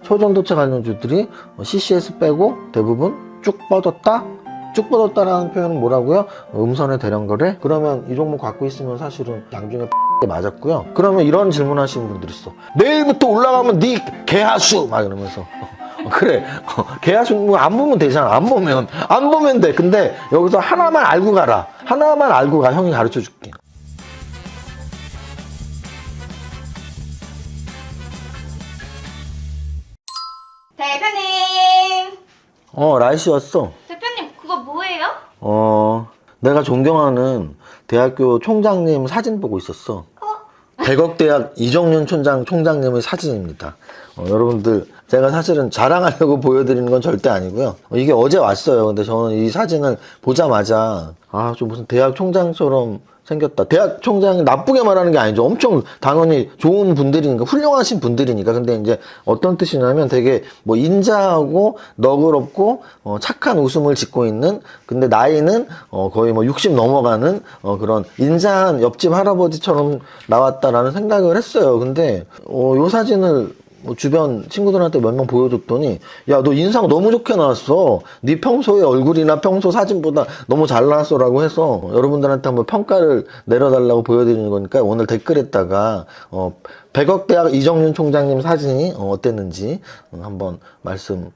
초전도체 관련주들이 CCS 빼고 대부분 쭉 뻗었다? 쭉 뻗었다라는 표현은 뭐라고요? 음선의 대량거래? 그러면 이 종목 갖고 있으면 사실은 양중에 맞았고요. 그러면 이런 질문 하시는 분들이 있어. 내일부터 올라가면 네 개하수! 막 이러면서. 그래. 개하수 안 보면 되잖아. 안 보면 돼. 근데 여기서 하나만 알고 가라. 하나만 알고 가. 형이 가르쳐 줄게. 대표님! 라이씨 왔어. 대표님, 그거 뭐예요? 내가 존경하는 대학교 총장님 사진 보고 있었어. 백억대학 이정윤 총장님의 사진입니다. 여러분들, 제가 사실은 자랑하려고 보여드리는 건 절대 아니고요. 이게 어제 왔어요. 근데 저는 이 사진을 보자마자, 좀 무슨 대학 총장처럼 생겼다. 대학 총장이 나쁘게 말하는 게 아니죠. 엄청 당연히 좋은 분들이니까, 훌륭하신 분들이니까. 근데 이제 어떤 뜻이냐면 되게 뭐 인자하고 너그럽고 착한 웃음을 짓고 있는, 근데 나이는 거의 뭐 60 넘어가는 그런 인자한 옆집 할아버지처럼 나왔다라는 생각을 했어요. 근데 요 사진을 주변 친구들한테 몇 명 보여줬더니, 야, 너 인상 너무 좋게 나왔어. 네 평소의 얼굴이나 평소 사진보다 너무 잘 나왔어라고 해서 여러분들한테 한번 평가를 내려달라고 보여드리는 거니까 오늘 댓글에다가 백억대학 이정윤 총장님 사진이 어땠는지 한번 말씀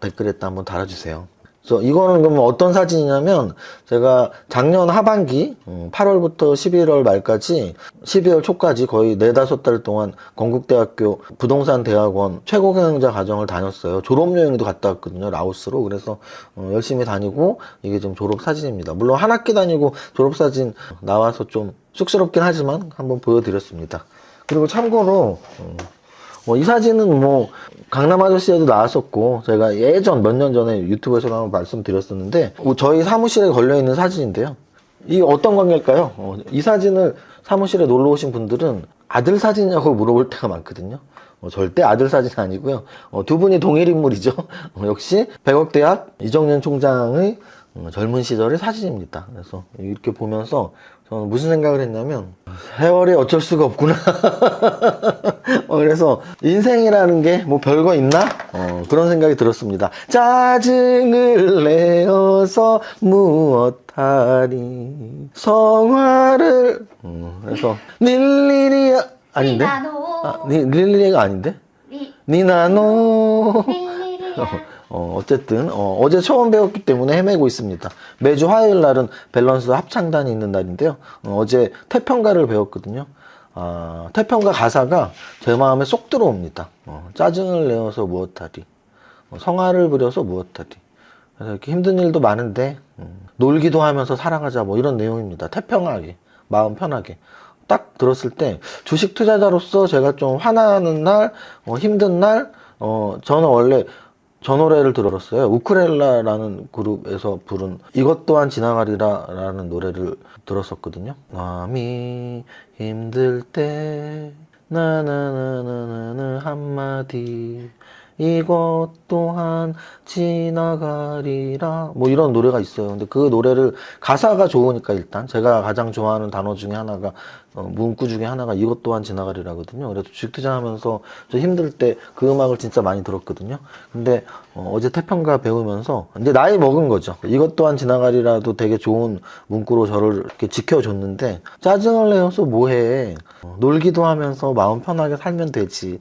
댓글에다 한번 달아주세요. 그래서 이거는 그럼 어떤 사진이냐면, 제가 작년 하반기 8월부터 11월 말까지 12월 초까지 거의 4-5달 동안 건국대학교 부동산 대학원 최고 경영자 과정을 다녔어요. 졸업여행도 갔다 왔거든요, 라오스로. 그래서 열심히 다니고, 이게 지금 졸업 사진입니다. 물론 한 학기 다니고 졸업 사진 나와서 좀 쑥스럽긴 하지만 한번 보여드렸습니다. 그리고 참고로 이 사진은 뭐 강남 아저씨에도 나왔었고, 제가 예전 몇 년 전에 유튜브에서 한번 말씀드렸었는데, 저희 사무실에 걸려있는 사진인데요. 이게 어떤 관계일까요? 이 사진을 사무실에 놀러 오신 분들은 아들 사진이냐고 물어볼 때가 많거든요. 절대 아들 사진 아니고요. 두 분이 동일 인물이죠. 역시 백억대학 이정윤 총장의 젊은 시절의 사진입니다. 그래서 이렇게 보면서 저는 무슨 생각을 했냐면, 세월이 어쩔 수가 없구나. 그래서 인생이라는 게 뭐 별거 있나? 그런 생각이 들었습니다. 짜증을 내어서 무엇하리 성화를 그래서 닐리리야 아닌데? 닐리리가 아닌데? 니나노 어쨌든 어제 처음 배웠기 때문에 헤매고 있습니다. 매주 화요일 날은 밸런스 합창단이 있는 날인데요. 어제 태평가를 배웠거든요. 태평가 가사가 제 마음에 쏙 들어옵니다. 짜증을 내어서 무엇하리, 성화를 부려서 무엇하리. 그래서 이렇게 힘든 일도 많은데 놀기도 하면서 살아가자, 뭐 이런 내용입니다. 태평하게, 마음 편하게. 딱 들었을 때 주식 투자자로서 제가 좀 화나는 날, 힘든 날, 저는 원래 저 노래를 들었어요. 우크렐라라는 그룹에서 부른 이것 또한 지나가리라 라는 노래를 들었었거든요. 마음이 힘들 때 나나나나나나 한마디 이것 또한 지나가리라, 뭐 이런 노래가 있어요. 근데 그 노래를 가사가 좋으니까, 일단 제가 가장 좋아하는 단어 중에 하나가, 문구 중에 하나가 이것 또한 지나가리라거든요. 그래서 주식 투자하면서 저 힘들 때 그 음악을 진짜 많이 들었거든요. 근데 어제 태평가 배우면서 이제 나이 먹은 거죠. 이것 또한 지나가리라도 되게 좋은 문구로 저를 이렇게 지켜줬는데, 짜증을 내어서 뭐해, 놀기도 하면서 마음 편하게 살면 되지,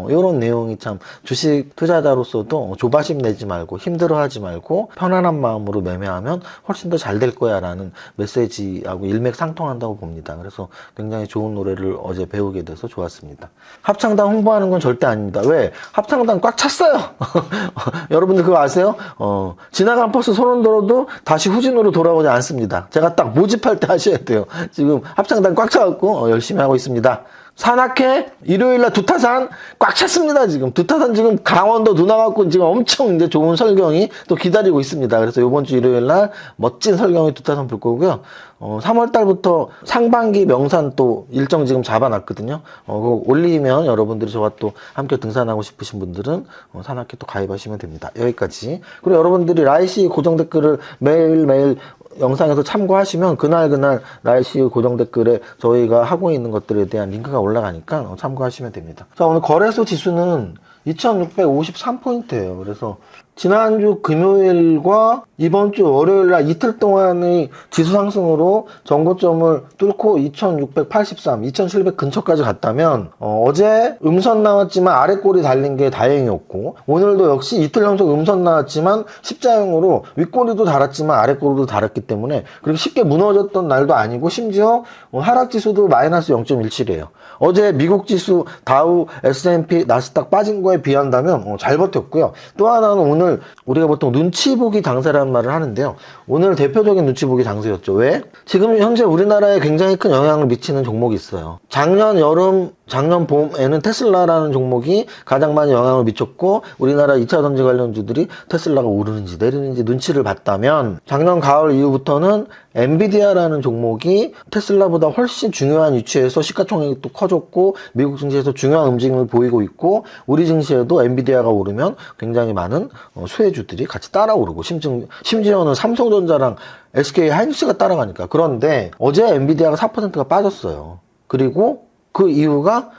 이런 내용이 참 주식 투자자로서도 조바심 내지 말고 힘들어하지 말고 편안한 마음으로 매매하면 훨씬 더 잘 될 거야 라는 메시지하고 일맥상통한다고 봅니다. 그래서 굉장히 좋은 노래를 어제 배우게 돼서 좋았습니다. 합창단 홍보하는 건 절대 아닙니다. 왜? 합창단 꽉 찼어요. 여러분들 그거 아세요? 지나간 버스 손흔 들어도 다시 후진으로 돌아오지 않습니다. 제가 딱 모집할 때 하셔야 돼요. 지금 합창단 꽉 차갖고 열심히 하고 있습니다. 산악회 일요일날 두타산 꽉 찼습니다. 지금 두타산 지금 강원도 누나 갖고 지금 엄청 이제 좋은 설경이 또 기다리고 있습니다. 그래서 이번 주 일요일날 멋진 설경이 두타산 불 거고요. 3월 달부터 상반기 명산 또 일정 지금 잡아놨거든요. 그거 올리면 여러분들이 저와 또 함께 등산하고 싶으신 분들은 산악회 또 가입하시면 됩니다. 여기까지. 그리고 여러분들이 라이시 고정 댓글을 매일매일 영상에서 참고하시면 그날 라이시 고정 댓글에 저희가 하고 있는 것들에 대한 링크가 올라가니까 참고하시면 됩니다. 자, 오늘 거래소 지수는 2653포인트예요. 그래서 지난주 금요일과 이번 주 월요일 날 이틀 동안의 지수 상승으로 전고점을 뚫고 2683, 2700 근처까지 갔다면 어제 음선 나왔지만 아래 꼬리 달린 게 다행이었고, 오늘도 역시 이틀 연속 음선 나왔지만 십자형으로 윗꼬리도 달았지만 아래 꼬리도 달았기 때문에 그렇게 쉽게 무너졌던 날도 아니고, 심지어 하락 지수도 마이너스 0.17이에요. 어제 미국 지수 다우, S&P, 나스닥 빠진 거에 비한다면 잘 버텼고요. 또 하나는 오늘 우리가 보통 눈치 보기 장세라는 말을 하는데요. 오늘 대표적인 눈치 보기 장세였죠. 왜? 지금 현재 우리나라에 굉장히 큰 영향을 미치는 종목이 있어요. 작년 여름, 작년 봄에는 테슬라라는 종목이 가장 많이 영향을 미쳤고, 우리나라 2차 전지 관련주들이 테슬라가 오르는지 내리는지 눈치를 봤다면, 작년 가을 이후부터는 엔비디아라는 종목이 테슬라보다 훨씬 중요한 위치에서 시가총액이 또 커졌고, 미국 증시에서 중요한 움직임을 보이고 있고, 우리 증시에도 엔비디아가 오르면 굉장히 많은 수혜주들이 같이 따라오르고, 심지어는 삼성전자랑 SK 하이닉스가 따라가니까. 그런데 어제 엔비디아가 4%가 빠졌어요. 그리고 그 이유가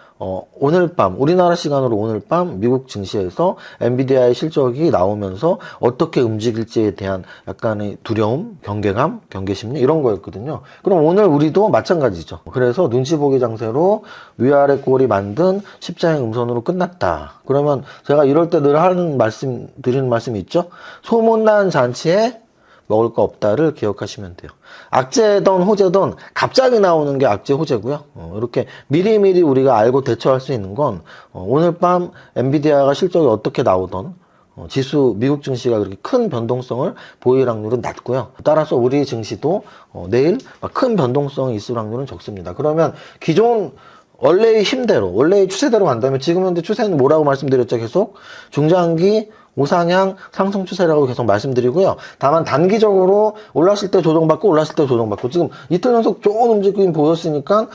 오늘 밤, 우리나라 시간으로 오늘 밤 미국 증시에서 엔비디아의 실적이 나오면서 어떻게 움직일지에 대한 약간의 두려움, 경계감, 경계심리 이런 거였거든요. 그럼 오늘 우리도 마찬가지죠. 그래서 눈치 보기 장세로 위아래 꼴이 만든 십자형 음선으로 끝났다. 그러면 제가 이럴 때 늘 드리는 말씀이 있죠. 소문난 잔치에 먹을 거 없다를 기억하시면 돼요. 악재든 호재든 갑자기 나오는 게 악재 호재고요. 이렇게 미리미리 우리가 알고 대처할 수 있는 건 오늘 밤 엔비디아가 실적이 어떻게 나오던 지수 미국 증시가 그렇게 큰 변동성을 보일 확률은 낮고요. 따라서 우리 증시도 내일 큰 변동성이 있을 확률은 적습니다. 그러면 기존 원래의 힘대로, 원래의 추세대로 간다면 지금 현재 추세는 뭐라고 말씀드렸죠? 계속 중장기 우상향 상승 추세라고 계속 말씀드리고요. 다만 단기적으로 올랐을 때 조정받고 올랐을 때 조정받고, 지금 이틀 연속 좋은 움직임 보였으니까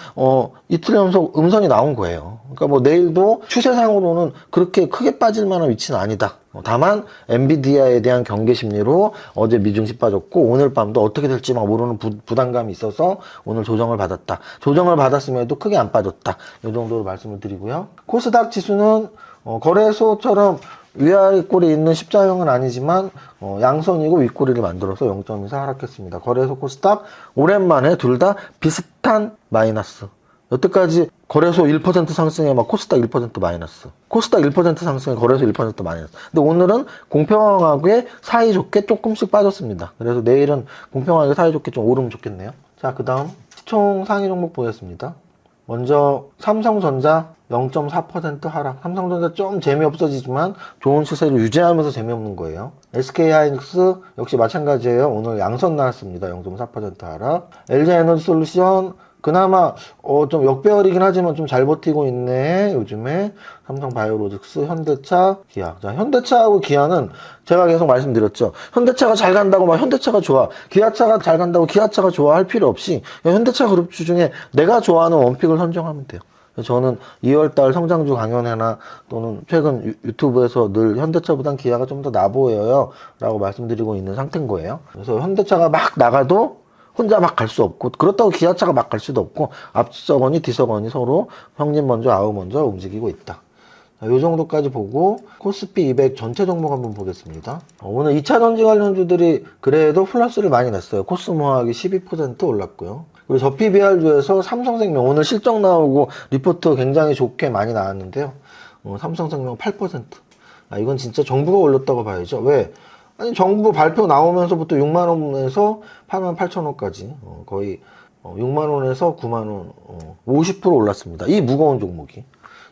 이틀 연속 음선이 나온 거예요. 그러니까 뭐 내일도 추세상으로는 그렇게 크게 빠질 만한 위치는 아니다. 다만 엔비디아에 대한 경계 심리로 어제 미증시 빠졌고, 오늘 밤도 어떻게 될지 막 모르는 부담감이 있어서 오늘 조정을 받았다. 조정을 받았음에도 크게 안 빠졌다. 이 정도로 말씀을 드리고요. 코스닥 지수는 거래소처럼 위아래 꼴이 있는 십자형은 아니지만 양선이고 윗꼬리를 만들어서 0.24 하락했습니다. 거래소 코스닥 오랜만에 둘 다 비슷한 마이너스. 여태까지 거래소 1% 상승에 막 코스닥 1% 마이너스, 코스닥 1% 상승에 거래소 1% 마이너스. 근데 오늘은 공평하게 사이좋게 조금씩 빠졌습니다. 그래서 내일은 공평하게 사이좋게 좀 오르면 좋겠네요. 자, 그 다음 시총 상위 종목 보겠습니다. 먼저 삼성전자 0.4% 하락. 삼성전자 좀 재미없어지지만 좋은 추세를 유지하면서 재미없는 거예요. SK하이닉스 역시 마찬가지예요. 오늘 양선 나왔습니다. 0.4% 하락. LG에너지솔루션 그나마 좀 역배열이긴 하지만 좀 잘 버티고 있네. 요즘에 삼성바이오로직스, 현대차, 기아. 자, 현대차하고 기아는 제가 계속 말씀드렸죠. 현대차가 잘 간다고 막 현대차가 좋아, 기아차가 잘 간다고 기아차가 좋아 할 필요 없이 현대차 그룹주 중에 내가 좋아하는 원픽을 선정하면 돼요. 저는 2월달 성장주 강연회나 또는 최근 유튜브에서 늘 현대차보단 기아가 좀 더 나 보여요 라고 말씀드리고 있는 상태인 거예요. 그래서 현대차가 막 나가도 혼자 막 갈 수 없고, 그렇다고 기아차가 막 갈 수도 없고, 앞서거니 뒤서거니 서로 형님 먼저 아우 먼저 움직이고 있다. 자, 요 정도까지 보고 코스피 200 전체 종목 한번 보겠습니다. 오늘 2차 전지 관련주들이 그래도 플러스를 많이 냈어요. 코스모학이 12% 올랐고요. 그리고 저 PBR주에서 삼성생명 오늘 실적 나오고 리포트 굉장히 좋게 많이 나왔는데요. 삼성생명 8%. 이건 진짜 정부가 올렸다고 봐야죠. 왜? 아니, 정부 발표 나오면서부터 6만원에서 88,000원까지 거의 6만원에서 9만원 50% 올랐습니다. 이 무거운 종목이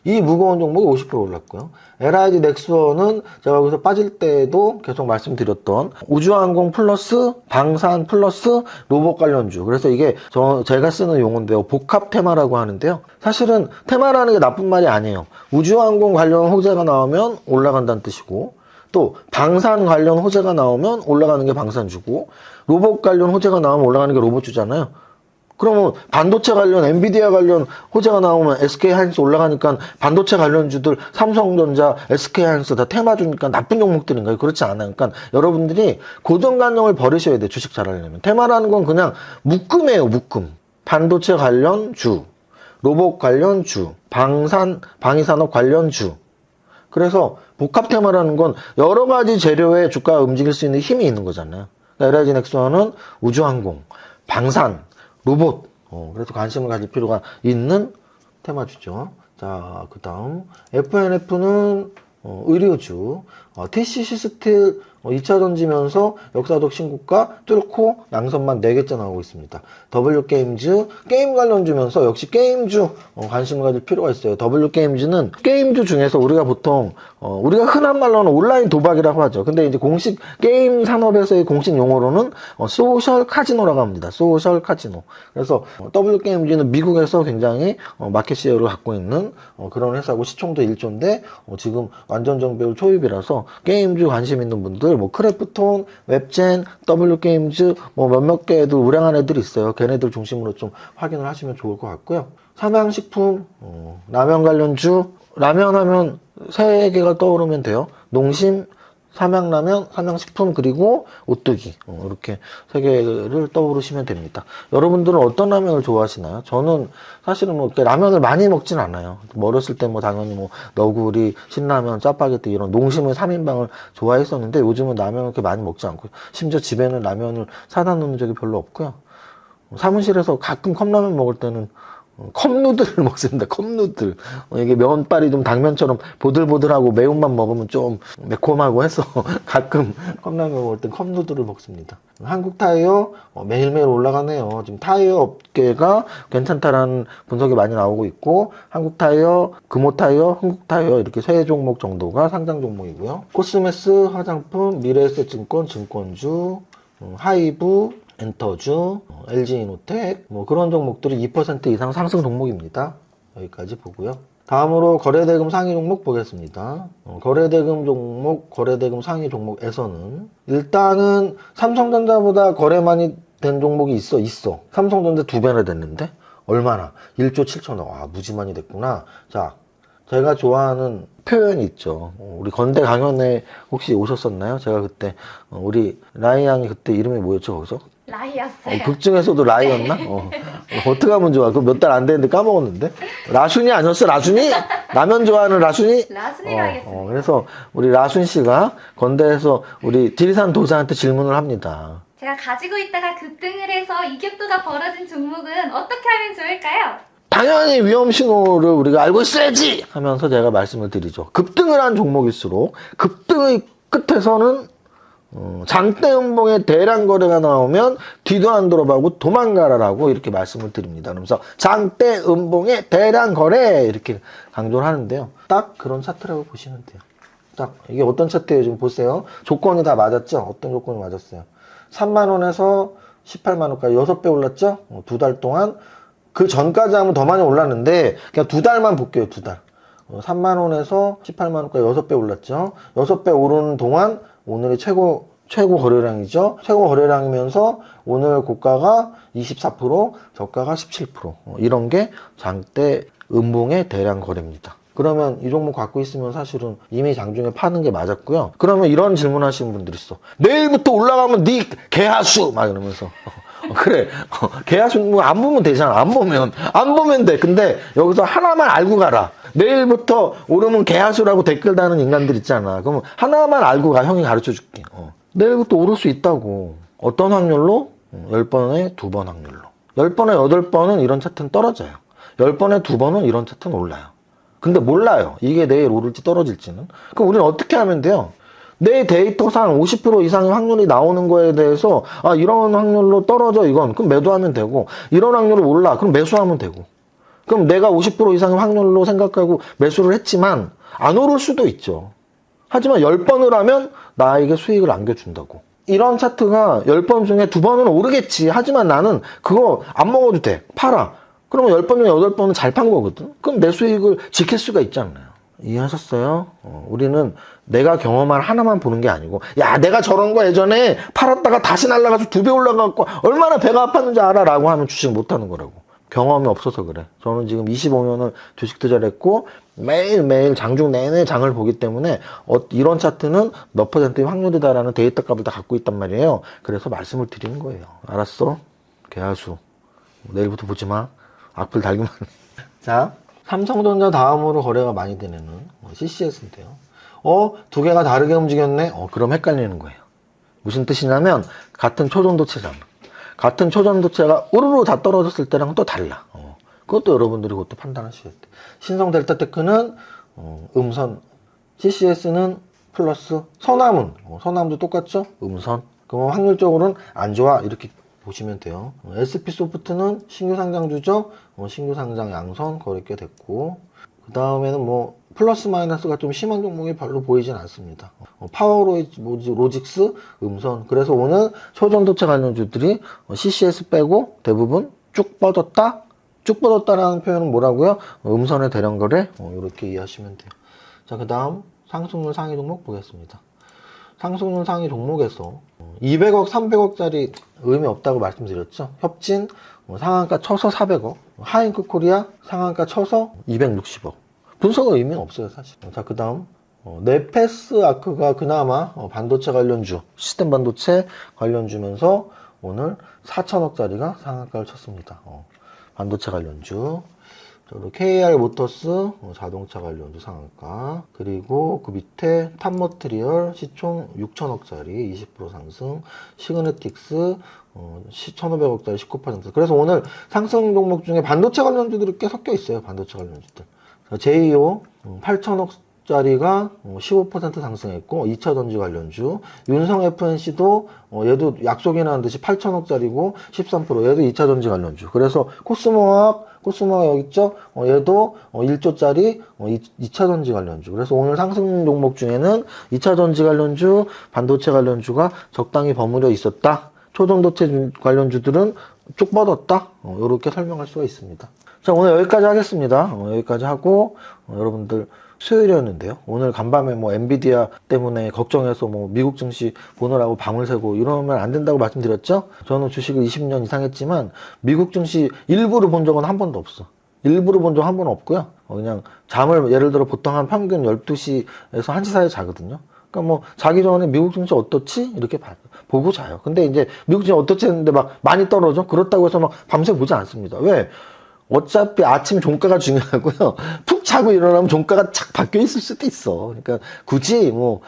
50% 올랐고요. LIG 넥스원은 제가 여기서 빠질 때도 계속 말씀드렸던 우주항공 플러스 방산 플러스 로봇 관련주. 그래서 이게 제가 쓰는 용어인데요. 복합 테마라고 하는데요. 사실은 테마라는 게 나쁜 말이 아니에요. 우주항공 관련 호재가 나오면 올라간다는 뜻이고, 또 방산 관련 호재가 나오면 올라가는 게 방산주고, 로봇 관련 호재가 나오면 올라가는 게 로봇주잖아요. 그러면 반도체 관련, 엔비디아 관련 호재가 나오면 SK하이닉스 올라가니까 반도체 관련주들 삼성전자, SK하이닉스 다 테마주니까 나쁜 종목들인가요? 그렇지 않아요. 그러니까 여러분들이 고정관념을 버리셔야 돼요. 주식 잘하려면. 테마라는 건 그냥 묶음이에요. 묶음. 반도체 관련 주, 로봇 관련 주, 방위산업 관련 주. 그래서 복합 테마라는 건 여러 가지 재료에 주가가 움직일 수 있는 힘이 있는 거잖아요. 그러니까 LIG 넥스원은 우주항공, 방산, 로봇. 그래서 관심을 가질 필요가 있는 테마주죠. 자, 그 다음 FNF는 의료주, TCC 스틸 2차 전지면서 역사적 신고가 뚫고 양선만 4개째 나오고 있습니다. W게임즈, 게임 관련주면서 역시 게임주 관심을 가질 필요가 있어요. W게임즈는 게임주 중에서 우리가 보통 우리가 흔한 말로는 온라인 도박이라고 하죠. 근데 이제 공식 게임 산업에서의 공식 용어로는 소셜 카지노라고 합니다. 소셜 카지노. 그래서 W게임즈는 미국에서 굉장히 마켓 시어를 갖고 있는 그런 회사고 시총도 1조인데 지금 완전 정배율 초입이라서 게임주 관심 있는 분들 뭐 크래프톤, 웹젠, W게임즈 뭐 몇몇 개들 우량한 애들이 있어요. 걔네들 중심으로 좀 확인을 하시면 좋을 것 같고요. 삼양식품, 라면 관련주, 라면 하면 세 개가 떠오르면 돼요. 농심, 삼양라면, 삼양식품, 그리고 오뚜기. 이렇게 세 개를 떠오르시면 됩니다. 여러분들은 어떤 라면을 좋아하시나요? 저는 사실은 뭐 이렇게 라면을 많이 먹진 않아요. 어렸을 때 뭐 당연히 뭐 너구리, 신라면, 짜파게티 이런 농심의 3인방을 좋아했었는데 요즘은 라면을 그렇게 많이 먹지 않고 심지어 집에는 라면을 사다 놓는 적이 별로 없고요. 사무실에서 가끔 컵라면 먹을 때는 컵누들을 먹습니다. 컵누들. 이게 면발이 좀 당면처럼 보들보들하고 매운맛 먹으면 좀 매콤하고 해서 가끔 컵라면 먹을 땐 컵누들을 먹습니다. 한국타이어 매일매일 올라가네요. 지금 타이어 업계가 괜찮다라는 분석이 많이 나오고 있고 한국타이어, 금호타이어, 흥국타이어 이렇게 세 종목 정도가 상장 종목이고요. 코스메스, 화장품, 미래에셋증권, 증권주, 하이브, 엔터주, LG이노텍 뭐 그런 종목들이 2% 이상 상승 종목입니다. 여기까지 보고요. 다음으로 거래대금 상위 종목 보겠습니다. 거래대금 종목, 거래대금 상위 종목에서는 일단은 삼성전자보다 거래 많이 된 종목이 있어. 삼성전자 2배나 됐는데 얼마나? 1조 7천억. 아, 무지 많이 됐구나. 자, 제가 좋아하는 표현이 있죠. 우리 건대 강연에 혹시 오셨었나요? 제가 그때 우리 라이 양이 그때 이름이 뭐였죠 거기서? 라이였어요. 극 중에서도 라이였나? 어떻게 하면 좋아? 그거 몇 달 안 됐는데 까먹었는데? 라순이 아니었어? 라순이? 라면 좋아하는 라순이? 라순이라 하겠습니다. 그래서 우리 라순 씨가 건대에서 우리 지리산 도사한테 질문을 합니다. 제가 가지고 있다가 급등을 해서 이격도가 벌어진 종목은 어떻게 하면 좋을까요? 당연히 위험 신호를 우리가 알고 있어야지 하면서 제가 말씀을 드리죠. 급등을 한 종목일수록 급등의 끝에서는 장대 음봉의 대량 거래가 나오면 뒤도 안 돌아보고 도망가라라고 이렇게 말씀을 드립니다. 그러면서 장대 음봉의 대량 거래 이렇게 강조를 하는데요. 딱 그런 차트라고 보시면 돼요. 딱 이게 어떤 차트예요? 지금 보세요. 조건이 다 맞았죠? 어떤 조건이 맞았어요? 3만 원에서 18만 원까지 6배 올랐죠? 2달 동안 그 전까지 하면 더 많이 올랐는데 그냥 2달만 볼게요. 2달. 3만 원에서 18만 원까지 6배 올랐죠. 6배 오르는 동안 오늘이 최고 거래량이죠. 최고 거래량이면서 오늘 고가가 24%, 저가가 17%. 이런 게 장대 음봉의 대량 거래입니다. 그러면 이 종목 갖고 있으면 사실은 이미 장중에 파는 게 맞았고요. 그러면 이런 질문 하시는 분들이 있어. 내일부터 올라가면 네 개하수! 막 이러면서. 그래. 개하수 뭐 안 보면 되잖아. 안 보면 돼. 근데 여기서 하나만 알고 가라. 내일부터 오르면 개하수라고 댓글 다는 인간들 있잖아. 그러면 하나만 알고 가. 형이 가르쳐 줄게. 내일부터 오를 수 있다고. 어떤 확률로? 10번에 2번 확률로. 10번에 8번은 이런 차트는 떨어져요. 10번에 2번은 이런 차트는 올라요. 근데 몰라요. 이게 내일 오를지 떨어질지는. 그럼 우리는 어떻게 하면 돼요? 내 데이터상 50% 이상의 확률이 나오는 거에 대해서 아 이런 확률로 떨어져 이건 그럼 매도하면 되고 이런 확률로 올라 그럼 매수하면 되고 그럼 내가 50% 이상의 확률로 생각하고 매수를 했지만 안 오를 수도 있죠. 하지만 10번을 하면 나에게 수익을 안겨준다고. 이런 차트가 10번 중에 2번은 오르겠지. 하지만 나는 그거 안 먹어도 돼. 팔아. 그러면 10번 중에 8번은 잘 판 거거든. 그럼 내 수익을 지킬 수가 있잖아요. 이해하셨어요? 우리는 내가 경험한 하나만 보는 게 아니고, 야, 내가 저런 거 예전에 팔았다가 다시 날라가서 2배 올라가고 얼마나 배가 아팠는지 알아 라고 하면 주식 못 하는 거라고. 경험이 없어서 그래. 저는 지금 25년을 주식 투자를 했고 매일매일 장중 내내 장을 보기 때문에 이런 차트는 몇 %의 확률이다라는 데이터 값을 다 갖고 있단 말이에요. 그래서 말씀을 드리는 거예요. 알았어? 개하수. 내일부터 보지 마. 악플 달기만. 자, 삼성전자 다음으로 거래가 많이 되는 CCS인데요. 두 개가 다르게 움직였네? 그럼 헷갈리는 거예요. 무슨 뜻이냐면, 같은 초전도체잖아. 같은 초전도체가 우르르 다 떨어졌을 때랑 또 달라. 그것도 여러분들이 그것도 판단하셔야 돼. 신성 델타테크는 음선, CCS는 플러스, 선암은 선암도 똑같죠? 음선. 그럼 확률적으로는 안 좋아 이렇게 보시면 돼요. SP소프트는 신규 상장주죠. 신규 상장 양선 거래가 됐고, 그 다음에는 뭐 플러스 마이너스가 좀 심한 종목이 별로 보이진 않습니다. 파워로직스 음선. 그래서 오늘 초전도체 관련주들이 CCS 빼고 대부분 쭉 뻗었다. 쭉 뻗었다라는 표현은 뭐라고요? 음선의 대량 거래. 이렇게 이해하시면 돼요. 자, 그 다음 상승률 상위 종목 보겠습니다. 상승률 상위 종목에서 200억, 300억짜리 의미 없다고 말씀드렸죠. 협진 상한가 쳐서 400억, 하잉크 코리아 상한가 쳐서 260억. 분석의 의미는 없어요, 사실. 자, 그 다음 네페스 아크가 그나마 반도체 관련주, 시스템 반도체 관련주면서 오늘 4천억짜리가 상한가를 쳤습니다. 반도체 관련주. KR 모터스 자동차 관련주 상한가, 그리고 그 밑에 탑머트리얼 시총 6천억짜리 20% 상승, 시그네틱스 1,500억짜리 19%. 그래서 오늘 상승 종목 중에 반도체 관련주들이 꽤 섞여 있어요. 반도체 관련주들. 제이오 8천억짜리가 15% 상승했고 2차 전지 관련주, 윤성 FNC도 얘도 약속이 나는 듯이 8천억짜리고 13%, 얘도 2차 전지 관련주. 그래서 코스모학 여기 있죠? 얘도 1조짜리 2차 전지 관련주. 그래서 오늘 상승 종목 중에는 2차 전지 관련주, 반도체 관련주가 적당히 버무려 있었다. 초전도체 관련주들은 쭉 뻗었다. 이렇게 설명할 수가 있습니다. 자, 오늘 여기까지 하겠습니다. 여기까지 하고 여러분들 수요일이었는데요. 오늘 간밤에 뭐 엔비디아 때문에 걱정해서 뭐 미국 증시 보느라고 밤을 새고 이러면 안 된다고 말씀드렸죠. 저는 주식을 20년 이상 했지만 미국 증시 일부를 본 적은 한 번도 없어. 일부를 본 적 한 번은 없고요. 그냥 잠을 예를 들어 보통 한 평균 12시에서 1시 사이에 자거든요. 그러니까 뭐 자기 전에 미국 증시 어떻지? 이렇게 보고 자요. 근데 이제 미국 증시 어떻지 했는데 막 많이 떨어져? 그렇다고 해서 막 밤새 보지 않습니다. 왜? 어차피 아침 종가가 중요하고요. 푹 자고 일어나면 종가가 착 바뀌어 있을 수도 있어. 그러니까 굳이 뭐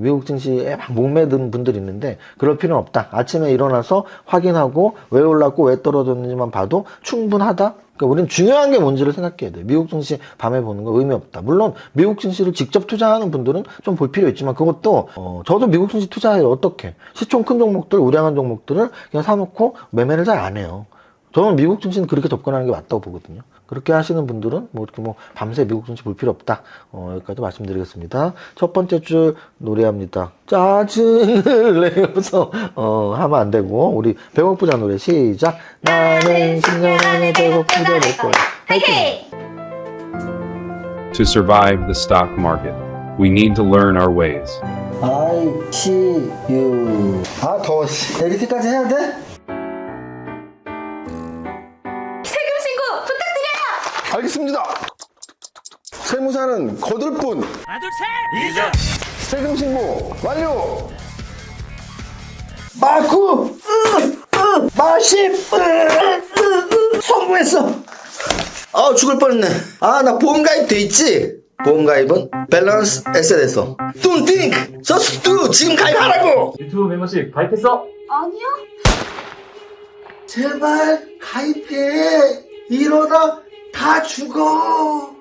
미국 증시에 막 목매든 분들이 있는데 그럴 필요는 없다. 아침에 일어나서 확인하고 왜 올랐고 왜 떨어졌는지만 봐도 충분하다. 그러니까 우리는 중요한 게 뭔지를 생각해야 돼. 미국 증시 밤에 보는 거 의미 없다. 물론 미국 증시를 직접 투자하는 분들은 좀 볼 필요 있지만 그것도 저도 미국 증시 투자해요. 어떻게? 시총 큰 종목들, 우량한 종목들을 그냥 사놓고 매매를 잘 안 해요. 저는 미국 증시는 그렇게 접근하는 게 맞다고 보거든요. 그렇게 하시는 분들은 뭐 이렇게 뭐 밤새 미국 증시 볼 필요 없다. 여기까지 말씀드리겠습니다. 첫 번째 줄 노래합니다. 짜증을 내면서 하면 안 되고 우리 배고프자 노래 시작. 나는 10년 안에 배고프자 될 거야. 화이팅! To survive the stock market, we need to learn our ways. I see you. 아 더워. 에디트까지 해야 돼? 알겠습니다. 세무사는 거들 뿐. 하나, 둘, 셋! 이자! 세금 신고 완료! 마구! 마십! 성공했어! 죽을 뻔했네. 나 보험가입 돼 있지? 보험가입은 밸런스 에셋에서. Don't think! Just do! 지금 가입하라고! 유튜브 멤버십 가입했어? 아니요. 제발 가입해! 이러다 다 죽어.